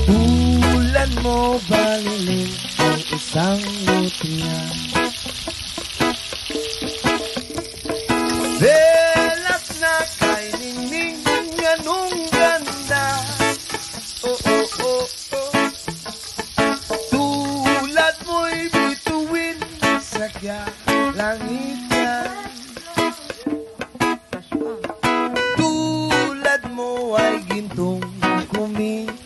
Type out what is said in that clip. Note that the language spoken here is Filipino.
Tulad mo baliling ang isang nutya. Velas na kay ningning anong ganda. Oh, oh, oh, oh. Tulad mo'y bituin sa langit yan. Tulad mo ay gintong kumita.